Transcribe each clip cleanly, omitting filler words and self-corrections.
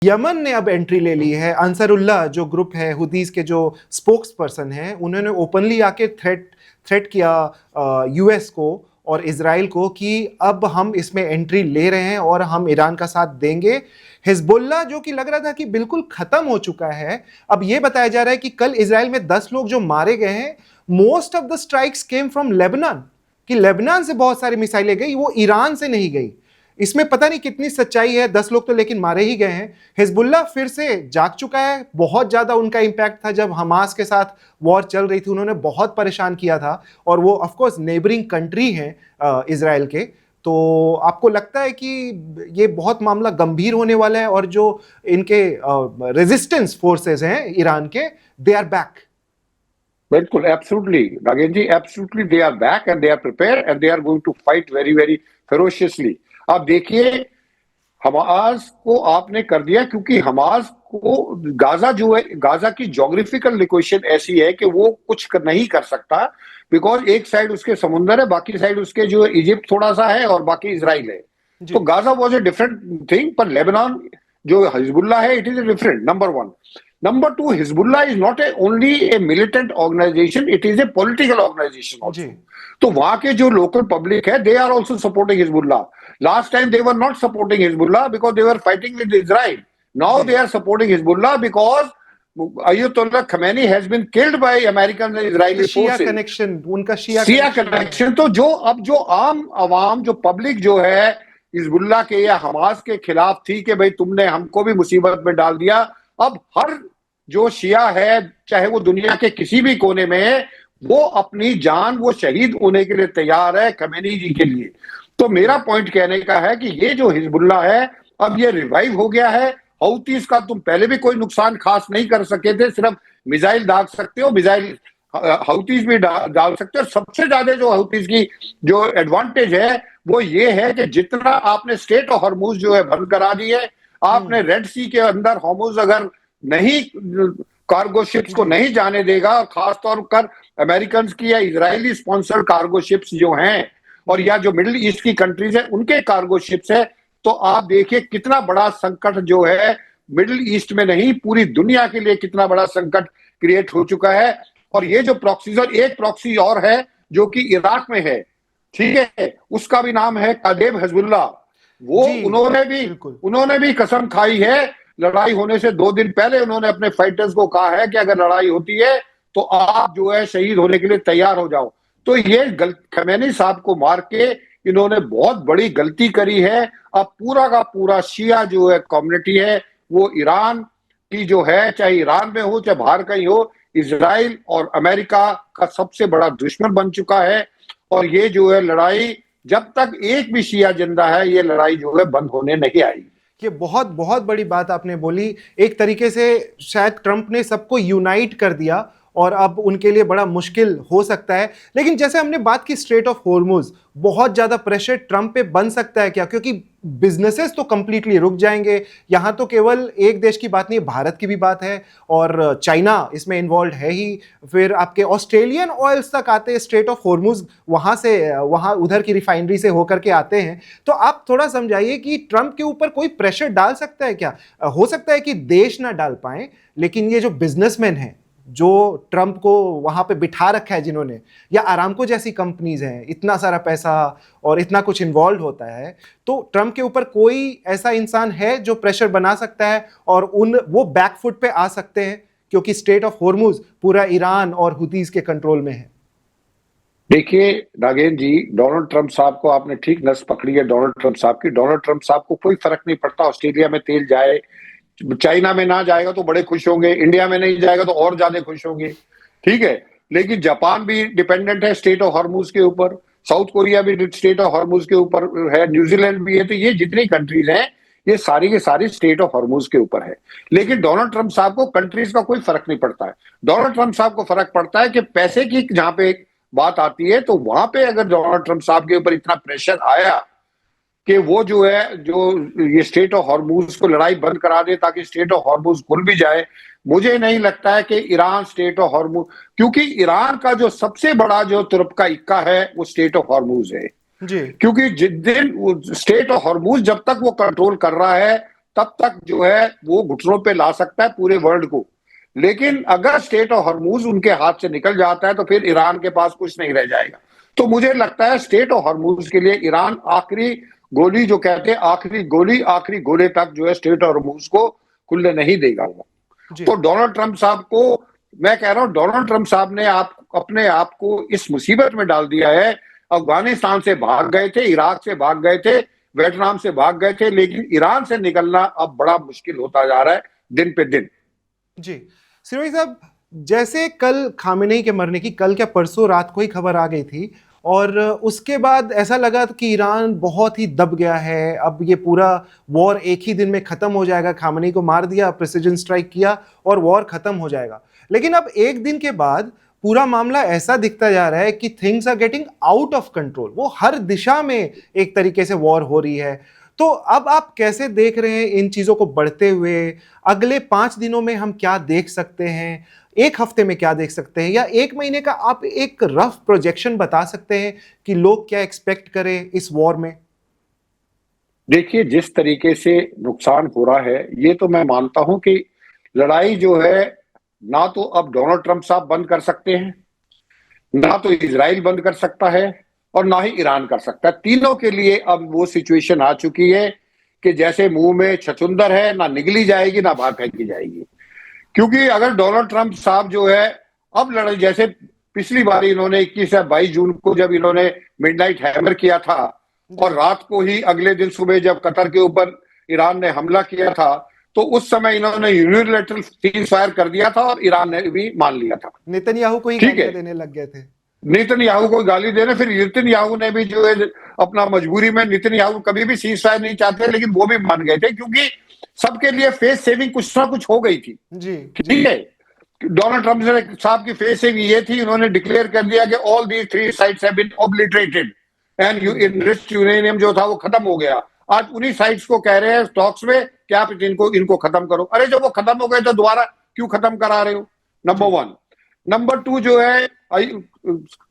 Yemen ने अब entry ले ली है। अंसारुल्लाह जो ग्रुप है, हुदीस के जो स्पोक्स पर्सन हैं, उन्होंने ओपनली आके थ्रेट किया यूएस को और इजराइल को कि अब हम इसमें एंट्री ले रहे हैं और हम ईरान का साथ देंगे। हिजबुल्लाह जो कि लग रहा था कि बिल्कुल खत्म हो चुका है, अब यह बताया जा रहा है कि कल इजराइल में 10 लोग जो मारे गए हैं, most of the strikes came from Lebanon, कि लेबनान से बहुत सारी मिसाइलें गई, वो ईरान से नहीं गई। इसमें पता नहीं कितनी सच्चाई है, 10 लोग तो लेकिन मारे ही गए हैं। हिजबुल्लाह फिर से जाग चुका है। बहुत ज्यादा उनका इंपैक्ट था जब हमास के साथ वॉर चल रही थी, उन्होंने बहुत परेशान किया था, और वो ऑफ कोर्स नेबरिंग कंट्री है इजराइल के। तो आपको लगता है कि ये बहुत मामला गंभीर होने वाला है और जो इनके रेजिस्टेंस फोर्सेस हैं ईरान के, दे आर बैक? बिल्कुल, absolutely Nagendra ji, absolutely they are back and they are prepared and they are going to fight very very ferociously. आप देखिए, हमास को आपने कर दिया, क्योंकि हमास को गाजा जो है, गाजा की ज्योग्राफिकल लोकेशन ऐसी है कि वो कुछ नहीं कर सकता, बिकॉज एक साइड उसके समुंदर है, बाकी साइड उसके जो इजिप्ट थोड़ा सा है और बाकी इजराइल है। तो Gaza was a different thing, पर लेबनान जो हिजबुल्लाह है, it is a different, number one. Number two, Hezbollah is not only a militant organisation, it is a political organisation also. तो वहां के जो लोकल पब्लिक है, they are also supporting Hezbollah. Last time they were not supporting Hezbollah because they were fighting with Israel. Now they are supporting Hezbollah because Ayatollah Khamenei has been killed by American and Israeli forces. Connection, उनका शिया connection. तो जो आम आवाम, जो public जो है Hezbollah के या Hamas के खिलाफ थी कि भाई तुमने हमको भी मुसीबत में डाल दिया, अब हर जो शिया है, चाहे वो दुनिया के किसी भी कोने में है, वो अपनी जान, वो शहीद होने के लिए तैयार है खमेनी जी के लिए। तो मेरा पॉइंट कहने का है कि ये जो हिजबुल्लाह है, अब ये रिवाइव हो गया है। हौतीस का तुम पहले भी कोई नुकसान खास नहीं कर सके थे, सिर्फ मिसाइल दाग सकते हो, मिसाइल हौतीस भी डाल सकते हो। सबसे ज्यादा जो हौतीस की जो एडवांटेज है वो ये है कि जितना आपने स्टेट ऑफ हॉर्मुज जो है बंद करा दी है, आपने रेड सी के अंदर हॉर्मुज अगर नहीं, कार्गो शिप्स को नहीं जाने देगा, और खासतौर पर अमेरिकन की या इजरायली स्पॉन्सर्ड कार्गो शिप्स जो हैं, और या जो मिडिल ईस्ट की कंट्रीज है उनके कार्गो शिप्स है, तो आप देखिए कितना बड़ा संकट जो है मिडिल ईस्ट में नहीं, पूरी दुनिया के लिए कितना बड़ा संकट क्रिएट हो चुका है। और ये जो प्रॉक्सीज, और एक प्रॉक्सी और है जो कि इराक में है, ठीक है, उसका भी नाम है कादेब हिजबुल्लाह। वो उन्होंने भी कसम खाई है, लड़ाई होने से 2 दिन पहले उन्होंने अपने फाइटर्स को कहा है कि अगर लड़ाई होती है तो आप जो है शहीद होने के लिए तैयार हो जाओ। तो ये खमेनी साहब को मार के इन्होंने बहुत बड़ी गलती करी है। अब पूरा का पूरा शिया जो है कम्युनिटी है, वो ईरान की जो है, चाहे ईरान में हो चाहे बाहर कहीं हो, इजराइल और अमेरिका का सबसे बड़ा दुश्मन बन चुका है। और ये जो है लड़ाई, जब तक एक भी शिया जिंदा है, ये लड़ाई जो है बंद होने नहीं आएगी। ये बहुत बहुत बड़ी बात आपने बोली। एक तरीके से शायद ट्रंप ने सबको यूनाइट कर दिया और अब उनके लिए बड़ा मुश्किल हो सकता है। लेकिन जैसे हमने बात की स्ट्रेट ऑफ हॉर्मुज, बहुत ज्यादा प्रेशर ट्रंप पे बन सकता है क्या? क्योंकि बिजनेसेस तो कंप्लीटली रुक जाएंगे। यहां तो केवल एक देश की बात नहीं, भारत की भी बात है और चाइना इसमें इन्वॉल्व है ही। फिर आपके ऑस्ट्रेलियन ऑयल्स तक आते हैं, स्ट्रेट ऑफ हॉर्मुज वहां उधर की रिफाइनरी से होकर के आते हैं। तो आप थोड़ा समझाइए कि ट्रंप के ऊपर कोई प्रेशर डाल सकता है क्या? हो सकता है कि देश ना डाल पाए, लेकिन ये जो बिजनेसमैन है जो ट्रंप को वहां पे बिठा रखा है जिन्होंने, या आरामको जैसी कंपनीज हैं, इतना सारा पैसा और इतना कुछ इन्वॉल्व होता है, तो ट्रंप के ऊपर कोई ऐसा इंसान है जो प्रेशर बना सकता है और वो बैकफुट पे आ सकते हैं, क्योंकि स्टेट ऑफ हॉर्मुज पूरा ईरान और हुतीज के कंट्रोल में है? देखिए नागेंद्र जी, डोनाल्ड ट्रंप साहब को आपने ठीक नस पकड़ी है। डोनाल्ड ट्रंप साहब की, डोनाल्ड ट्रंप साहब को कोई फर्क नहीं पड़ता ऑस्ट्रेलिया में तेल जाए, चाइना में ना जाएगा तो बड़े खुश होंगे, इंडिया में नहीं जाएगा तो और ज्यादा खुश होंगे, ठीक है। लेकिन जापान भी डिपेंडेंट है स्टेट ऑफ हॉर्मुज के ऊपर, साउथ कोरिया भी स्टेट ऑफ हॉर्मुज के ऊपर है, न्यूजीलैंड भी है। तो ये जितनी कंट्रीज हैं, ये सारी के सारी स्टेट ऑफ हॉर्मुज के ऊपर है। लेकिन डोनाल्ड ट्रंप साहब को कंट्रीज का कोई फर्क नहीं पड़ता है। डोनाल्ड ट्रंप साहब को फर्क पड़ता है कि पैसे की जहां पे बात आती है, तो वहां पे अगर डोनाल्ड ट्रंप साहब के ऊपर इतना प्रेशर आया कि वो जो है, जो ये स्टेट ऑफ हॉर्मुज को लड़ाई बंद करा दे ताकि स्टेट ऑफ हॉर्मुज खुल भी जाए, मुझे नहीं लगता है कि ईरान स्टेट ऑफ हॉर्मुज, क्योंकि ईरान का जो सबसे बड़ा जो तुर्प का इक्का है वो स्टेट ऑफ हॉर्मुज है जी। क्योंकि जिस दिन स्टेट ऑफ हॉर्मुज जब तक वो कंट्रोल कर रहा है, तब तक जो है वो घुटनों पे ला सकता है पूरे वर्ल्ड को। लेकिन अगर स्टेट ऑफ हॉर्मूज उनके हाथ से निकल जाता है तो फिर ईरान के पास कुछ नहीं रह जाएगा। तो मुझे लगता है स्टेट ऑफ हॉर्मूज के लिए ईरान आखिरी गोली, जो कहते हैं आखिरी गोले तक जो है स्टेट ऑफ हॉर्मूज को खुलने नहीं देगा वो। तो डोनाल्ड ट्रंप साहब को मैं कह रहा हूं, डोनाल्ड ट्रंप साहब ने अपने आप को इस मुसीबत में डाल दिया है। अफगानिस्तान से भाग गए थे, इराक से भाग गए थे, वियतनाम से भाग गए थे, लेकिन ईरान से निकलना अब बड़ा मुश्किल होता जा रहा है दिन पे दिन। जी सिरोही साहब, जैसे कल खामेनेई के मरने की, कल क्या परसों रात को ही खबर आ गई थी और उसके बाद ऐसा लगा कि ईरान बहुत ही दब गया है, अब ये पूरा वॉर एक ही दिन में खत्म हो जाएगा, खामेनेई को मार दिया, प्रिसिजन स्ट्राइक किया और वॉर खत्म हो जाएगा। लेकिन अब एक दिन के बाद पूरा मामला ऐसा दिखता जा रहा है कि things are getting out of control, वो हर दिशा में एक तरीके से वॉर हो रही है। तो अब आप कैसे देख रहे हैं इन चीजों को बढ़ते हुए? अगले 5 दिनों में हम क्या देख सकते हैं, एक हफ्ते में क्या देख सकते हैं, या 1 महीने का आप एक रफ प्रोजेक्शन बता सकते हैं कि लोग क्या एक्सपेक्ट करें इस वॉर में? देखिए, जिस तरीके से नुकसान हो रहा है, ये तो मैं मानता हूं कि लड़ाई जो है ना तो अब डोनाल्ड ट्रंप साहब बंद कर सकते हैं, ना तो इजराइल बंद कर सकता है, और ना ही ईरान कर सकता है। तीनों के लिए अब वो सिचुएशन आ चुकी है कि जैसे मुंह में छछूंदर है, ना निगली जाएगी ना बाहर फेंकी जाएगी। क्योंकि अगर डोनाल्ड ट्रंप साहब जो है अब लड़ाई, जैसे पिछली बार इन्होंने 21 या 22 जून को जब इन्होंने मिडनाइट हैमर किया था और रात को ही अगले दिन सुबह जब कतर के ऊपर ईरान ने हमला किया था, तो उस समय इन्होंने यूनिलैटरल सीज फायर कर दिया था और ईरान ने भी मान लिया था। नेतन्याहू को ही गालियां देने लग गए थे, नेतन्याहू को गाली देने, फिर नेतन्याहू ने भी जो है अपना मजबूरी में, नेतन्याहू कभी भी सीज फायर नहीं चाहते लेकिन वो भी मान गए थे, क्योंकि सबके लिए फेस सेविंग कुछ ना कुछ हो गई थी। जी, ठीक है। डोनाल्ड ट्रंप साहब की फेस सेविंग ये थी, उन्होंने डिक्लेयर कर दिया कि all these 3 sites have been obliterated and enriched uranium जो था वो खत्म हो गया। आज उन्हीं साइट्स को कह रहे हैं स्टॉक्स में कि आप इनको खत्म करो। अरे जब वो खत्म हो गए तो दोबारा क्यों खत्म करा रहे हो? नंबर 1। नंबर 2 जो है,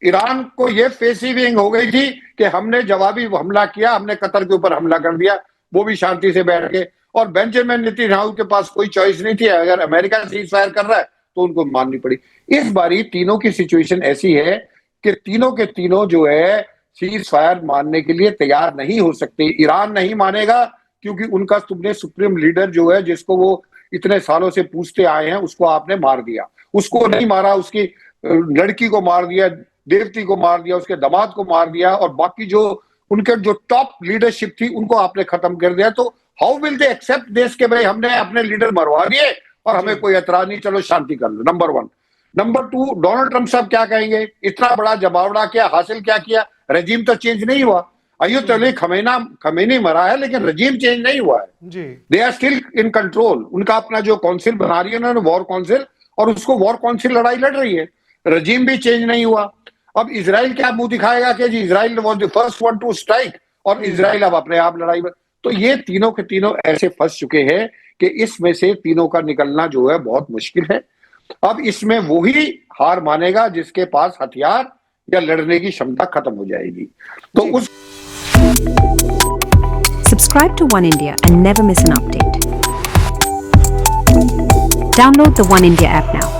ईरान को ये फेस सेविंग हो गई थी कि हमने जवाबी हमला किया, हमने कतर के ऊपर हमला कर दिया, वो भी शांति से बैठ के, और बेंजामिन नेतन्याहू के पास कोई चॉइस नहीं थी। अगर अमेरिका सीज फायर कर रहा है तो उनको माननी पड़ी। इस बारी तीनों की सिचुएशन ऐसी है कि तीनों के तीनों जो है सीज फायर मानने के लिए तैयार नहीं हो सकते। ईरान नहीं मानेगा क्योंकि उनका तुमने सुप्रीम लीडर जो है, जिसको वो इतने सालों से पूछते आए हैं, उसको आपने मार दिया। उसको नहीं मारा, उसकी लड़की को मार दिया, देवती को मार दिया, उसके दामाद को मार दिया, और बाकी जो उनके जो टॉप लीडरशिप थी उनको आपने खत्म कर दिया। तो how will they accept this कि भाई हमने अपने लीडर मरवा दिए और हमें कोई एतराज नहीं, चलो शांति कर लो। नंबर 1। नंबर 2, डोनाल्ड ट्रंप साहब क्या कहेंगे? इतना बड़ा जमावड़ा क्या हासिल क्या किया? रजीम तो चेंज नहीं हुआ। अयोतले खमेनी मरा है लेकिन रजीम चेंज नहीं हुआ है। They are still in control. उनका अपना जो काउंसिल बना रही है उन्होंने, वॉर काउंसिल, और उसको वॉर काउंसिल लड़ाई लड़ रही है। रजीम भी चेंज नहीं हुआ। अब इजराइल क्या मुंह दिखाएगा कि जी Israel was the first one to strike, और इजराइल अब अपने आप लड़ाई में। तो ये तीनों के तीनों ऐसे फंस चुके हैं कि इसमें से तीनों का निकलना जो है बहुत मुश्किल है। अब इसमें वही हार मानेगा जिसके पास हथियार या लड़ने की क्षमता खत्म हो जाएगी। तो उस Subscribe to One India and never miss an update. Download the One India app now.